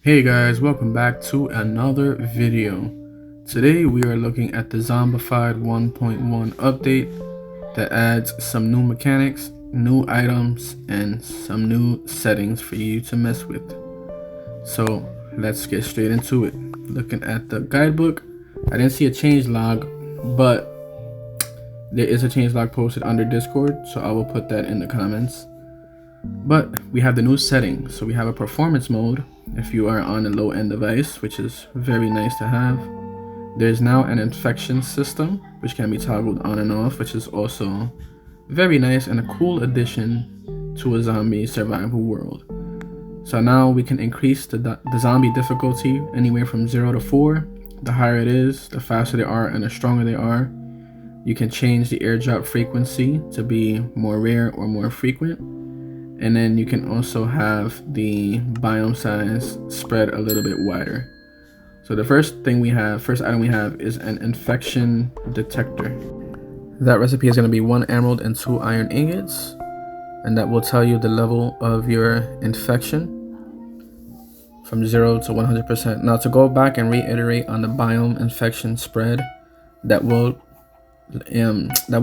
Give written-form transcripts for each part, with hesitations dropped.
Hey guys, welcome back to another video. Today we are looking at the Zombified 1.1 update that adds some new mechanics, new items, and some new settings for you to mess with. So let's get straight into it. Looking at the guidebook, I didn't see a change log, but there is a change log posted under Discord, so I will put that in the comments. But we have the new settings. So we have a performance mode if you are on a low-end device, which is very nice to have. There's now an infection system, which can be toggled on and off, which is also very nice and a cool addition to a zombie survival world. So now we can increase the zombie difficulty anywhere from 0 to 4. The higher it is, the faster they are and the stronger they are. You can change the airdrop frequency to be more rare or more frequent. And then you can also have the biome size spread a little bit wider. So the first item we have is an infection detector. That recipe is going to be 1 emerald and 2 iron ingots, and that will tell you the level of your infection from 0 to 100%. Now to go back and reiterate on the biome infection spread, that will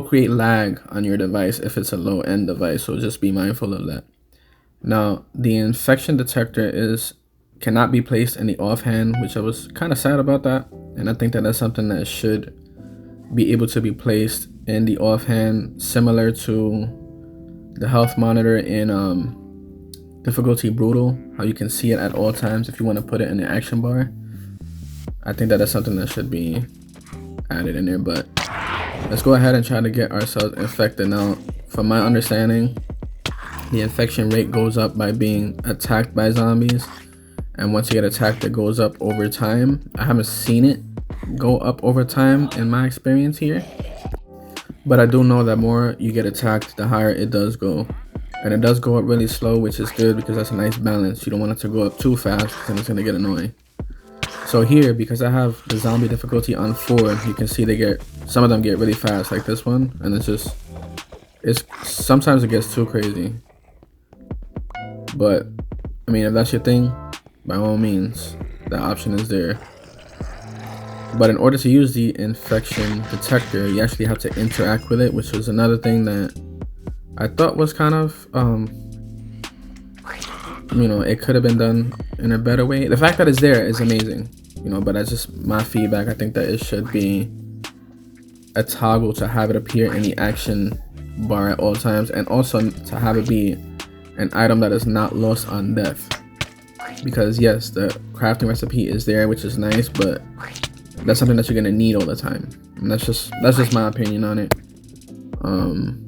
create lag on your device if it's a low-end device, so just be mindful of that. Now the infection detector cannot be placed in the offhand, which I was kind of sad about that, and I think that that's something that should be able to be placed in the offhand, similar to the health monitor in difficulty brutal, how you can see it at all times if you want to put it in the action bar. I think that that's something that should be added in there, but let's go ahead and try to get ourselves infected. Now, from my understanding, the infection rate goes up by being attacked by zombies, and once you get attacked, it goes up over time. I haven't seen it go up over time in my experience here, but I do know that more you get attacked, the higher it does go, and it does go up really slow, which is good because that's a nice balance. You don't want it to go up too fast because then it's going to get annoying. So here, because I have the zombie difficulty on 4, you can see some of them get really fast, like this one, and sometimes it gets too crazy. But I mean, if that's your thing, by all means, that option is there. But in order to use the infection detector, you actually have to interact with it, which was another thing that I thought was kind of it could have been done in a better way. The fact that it's there is amazing, but that's just my feedback. I think that it should be a toggle to have it appear in the action bar at all times, and also to have it be an item that is not lost on death. Because yes, the crafting recipe is there, which is nice, but that's something that you're gonna need all the time, and that's just my opinion on it.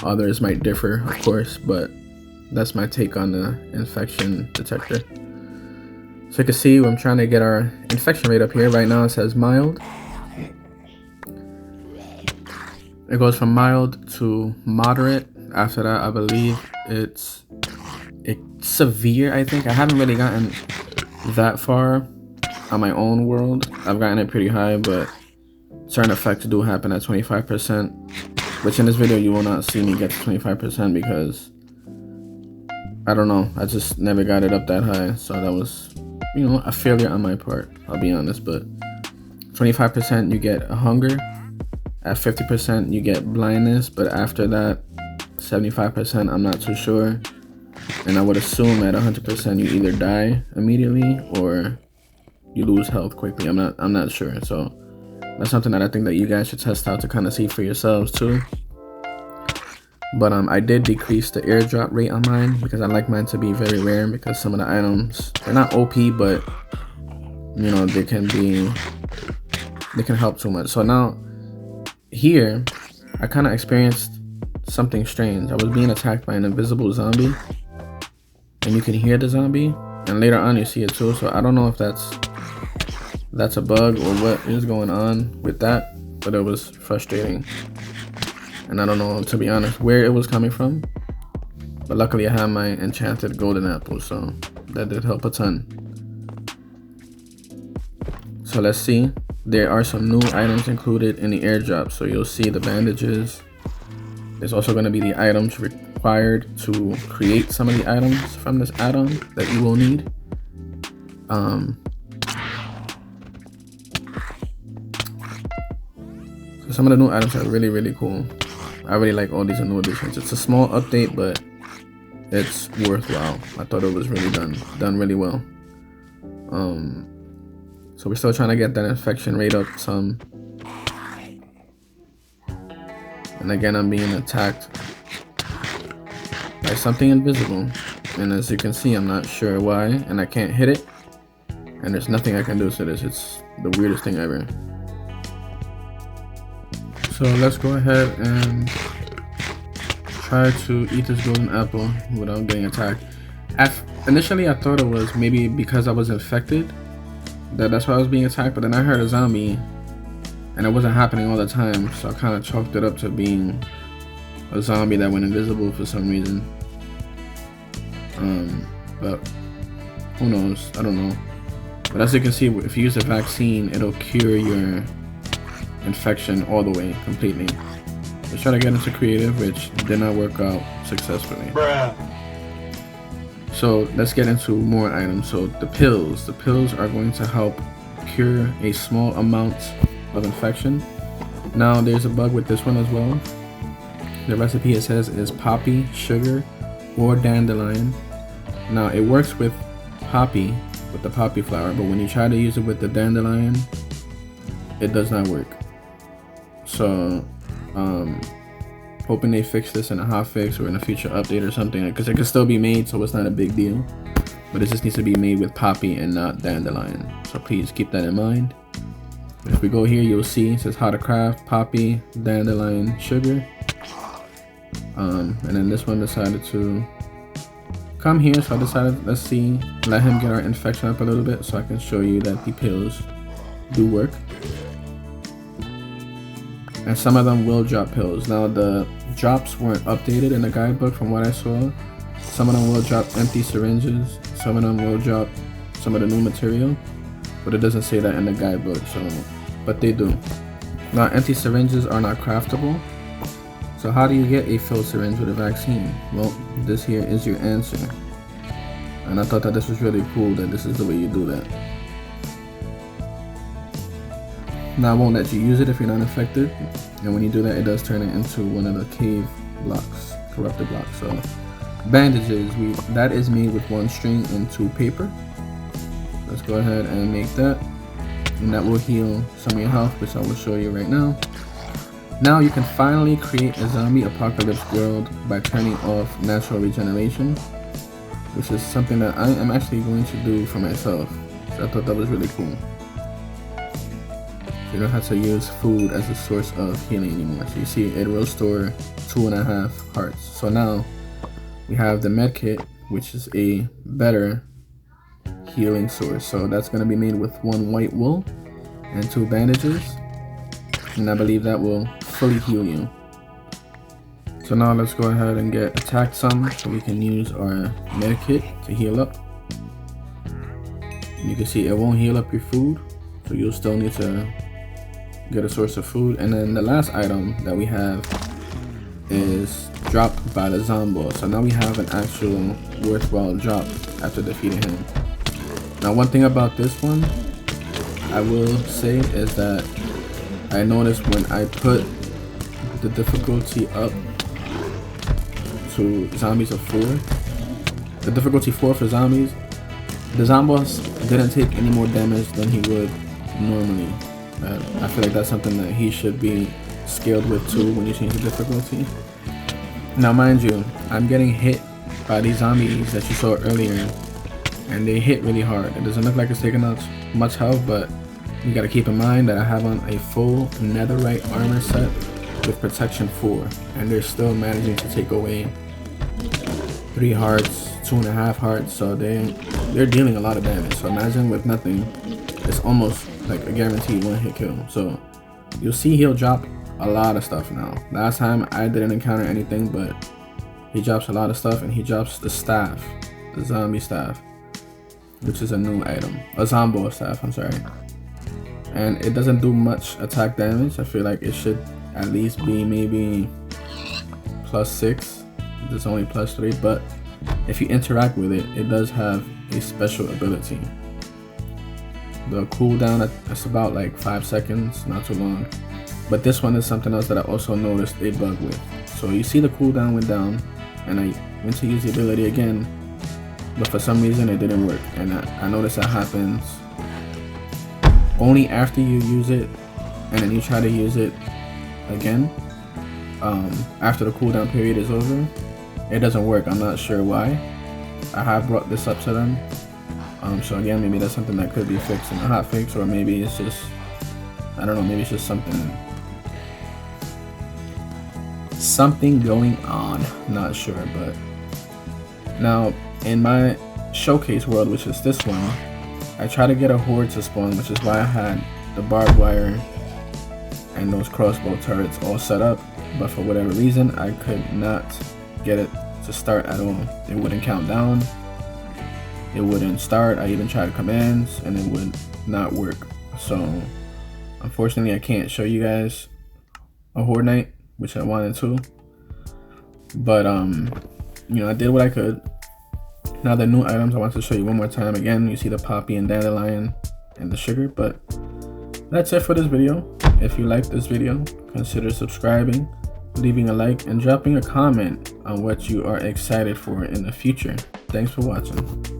Others might differ, of course, but that's my take on the infection detector. So you can see I'm trying to get our infection rate up here. Right now it says mild. It goes from mild to moderate. After that, I believe it's severe. I think I haven't really gotten that far on my own world. I've gotten it pretty high, but certain effects do happen at 25%, which in this video you will not see me get to 25% because I don't know, I just never got it up that high. So that was, a failure on my part, I'll be honest. But 25% you get a hunger, at 50% you get blindness, but after that 75% I'm not too sure, and I would assume at 100% you either die immediately or you lose health quickly. I'm not sure. So that's something that I think that you guys should test out to kind of see for yourselves too. But I did decrease the airdrop rate on mine because I like mine to be very rare, because some of the items, they're not OP, but they can help too much. So now here I kind of experienced something strange. I was being attacked by an invisible zombie, and you can hear the zombie, and later on you see it too. So I don't know if that's a bug or what is going on with that, but it was frustrating, and I don't know, to be honest, where it was coming from. But luckily I have my enchanted golden apple, so that did help a ton. So let's see, there are some new items included in the airdrop. So you'll see the bandages. There's also going to be the items required to create some of the items from this add-on that you will need. So some of the new items are really cool. I really like all these new additions. It's a small update, but it's worthwhile. I thought it was really done really well. So we're still trying to get that infection rate up some. And again, I'm being attacked by something invisible. And as you can see, I'm not sure why, and I can't hit it. And there's nothing I can do to this. It's the weirdest thing ever. So let's go ahead and try to eat this golden apple without getting attacked. Initially, I thought it was maybe because I was infected, that's why I was being attacked, but then I heard a zombie, and it wasn't happening all the time, so I kind of chalked it up to being a zombie that went invisible for some reason. But who knows? I don't know. But as you can see, if you use a vaccine, it'll cure your infection all the way, completely. Let's try to get into creative, which did not work out successfully. Bruh. So let's get into more items. So the pills are going to help cure a small amount of infection. Now there's a bug with this one as well. The recipe, it says, is poppy, sugar, or dandelion. Now it works with poppy, with the poppy flower, but when you try to use it with the dandelion, it does not work. So hoping they fix this in a hotfix or in a future update or something, because it can still be made, so it's not a big deal, but it just needs to be made with poppy and not dandelion. So please keep that in mind. If we go here, you'll see it says how to craft poppy, dandelion, sugar, and then this one decided to come here, so I decided, let's see, let him get our infection up a little bit so I can show you that the pills do work. And some of them will drop pills. Now the drops weren't updated in the guidebook from what I saw. Some of them will drop empty syringes, some of them will drop some of the new material, but it doesn't say that in the guidebook, so, but they do. Now empty syringes are not craftable. So how do you get a filled syringe with a vaccine? Well, this here is your answer. And I thought that this was really cool that this is the way you do that. Now I won't let you use it if you're not infected, and when you do that, it does turn it into one of the cave blocks, corrupted blocks. So bandages, that is made with 1 string and 2 paper. Let's go ahead and make that, and that will heal some of your health, which I will show you right now. Now you can finally create a zombie apocalypse world by turning off natural regeneration, which is something that I am actually going to do for myself. So I thought that was really cool. You don't have to use food as a source of healing anymore. So you see, it will store 2.5 hearts. So now we have the medkit, which is a better healing source. So that's going to be made with 1 white wool and 2 bandages, and I believe that will fully heal you. So now let's go ahead and get attacked some, so we can use our medkit to heal up. And you can see it won't heal up your food, so you'll still need to get a source of food. And then the last item that we have is dropped by the Zomboss. So now we have an actual worthwhile drop after defeating him. Now one thing about this one I will say is that I noticed when I put the difficulty up to zombies of 4, the difficulty 4 for zombies, the Zomboss didn't take any more damage than he would normally. I feel like that's something that he should be scaled with too when you change the difficulty. Now mind you, I'm getting hit by these zombies that you saw earlier, and they hit really hard. It doesn't look like it's taking out much health, but you gotta keep in mind that I have on a full netherite armor set with protection 4, and they're still managing to take away 3 hearts, 2.5 hearts, so they're dealing a lot of damage. So imagine with nothing, it's almost like a guaranteed 1-hit kill. So you'll see he'll drop a lot of stuff now. Last time I didn't encounter anything, but he drops a lot of stuff, and he drops the staff, the zombie staff, which is a new item, a Zomboss Staff, I'm sorry. And it doesn't do much attack damage. I feel like it should at least be maybe +6. It's only +3, but if you interact with it, it does have a special ability. The cooldown, it's about like 5 seconds, not too long. But this one is something else that I also noticed a bug with. So you see the cooldown went down, and I went to use the ability again, but for some reason it didn't work. And I noticed that happens only after you use it, and then you try to use it again after the cooldown period is over. It doesn't work. I'm not sure why. I have brought this up to them. So again, maybe that's something that could be fixed in a hotfix, or maybe it's just, I don't know, maybe it's just something going on. Not sure. But now in my showcase world, which is this one, I try to get a horde to spawn, which is why I had the barbed wire and those crossbow turrets all set up, but for whatever reason I could not get it to start at all. It wouldn't count down, it wouldn't start. I even tried commands and it would not work. So unfortunately I can't show you guys a horde night, which I wanted to, but you know, I did what I could. Now the new items I want to show you one more time. Again, you see the poppy and dandelion and the sugar. But that's it for this video. If you like this video, consider subscribing, leaving a like, and dropping a comment on what you are excited for in the future. Thanks for watching.